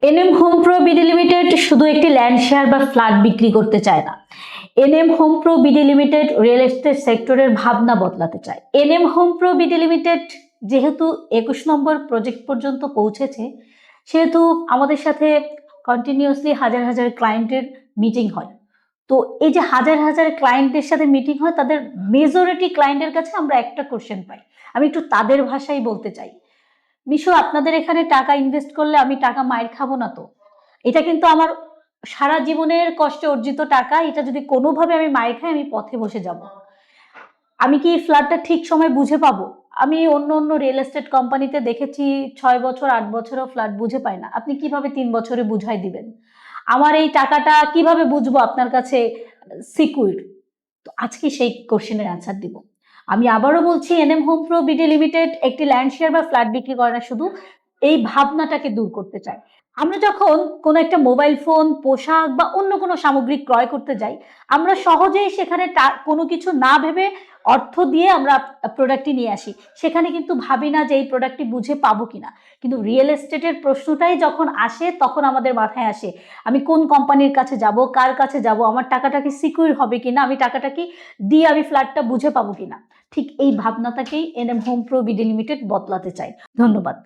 NM home pro BD limited শুধু একটি land share বা ফ্ল্যাট বিক্রি করতে চায় না। NM home pro BD limited real estate সেক্টরের ভাবনা বদলাতে চায়। NM home pro BD limited যেহেতু 21 নম্বর প্রজেক্ট পর্যন্ত পৌঁছেছে, সেহেতু আমাদের সাথে কন্টিনিউয়াসলি হাজার হাজার ক্লায়েন্টের মিটিং হয়। তো এই যে হাজার হাজার ক্লায়েন্টের সাথে মিটিং হয়, তাদের মেজরিটি ক্লায়েন্টের কাছে আমরা একটা কোশ্চেন পাই। আমি একটু তাদের ভাষায় বলতে চাই, মিশু, আপনাদের এখানে টাকা ইনভেস্ট করলে আমি টাকা মাইর খাবো না তো? এটা কিন্তু আমার সারা জীবনের কষ্টে অর্জিত টাকা। এটা যদি কোনোভাবে আমি মাইর খাই, আমি পথে বসে যাব। আমি কি ফ্ল্যাটটা ঠিক সময় বুঝে পাবো? আমি অন্য অন্য রিয়েল এস্টেট কোম্পানিতে দেখেছি 6 বছর 8 বছরও ফ্ল্যাট বুঝে পায় না। আপনি কিভাবে 3 বছরে বুঝাই দিবেন? আমার এই টাকাটা কিভাবে বুঝবো আপনার কাছে সিকিউর? তো আজকে সেই কোশ্চেনের অ্যান্সার দিব। আমি আবারও বলছি, NM home pro BD limited একটি ল্যান্ড শেয়ার বা ফ্ল্যাট বিক্রি করে না, শুধু এই ভাবনাটাকে দূর করতে চায়। আমরা যখন কোনো একটা মোবাইল ফোন, পোশাক বা অন্য কোনো সামগ্রী ক্রয় করতে যাই, আমরা সহজেই সেখানে কোনো কিছু না ভেবে অর্থ দিয়ে আমরা প্রোডাক্টটি নিয়ে আসি। সেখানে কিন্তু ভাবি না যে এই প্রোডাক্টটি বুঝে পাবো কিনা। কিন্তু রিয়েল এস্টেটের প্রশ্নটাই যখন আসে, তখন আমাদের মাথায় আসে আমি কোন কোম্পানির কাছে যাব, কার কাছে যাব, আমার টাকাটা কি সিকিউর হবে কিনা, আমি টাকাটা কি দিয়ে আমি ফ্ল্যাটটা বুঝে পাবো কিনা। ঠিক এই ভাবনাটাকেই NM home pro BD limited বদলাতে চাই। ধন্যবাদ।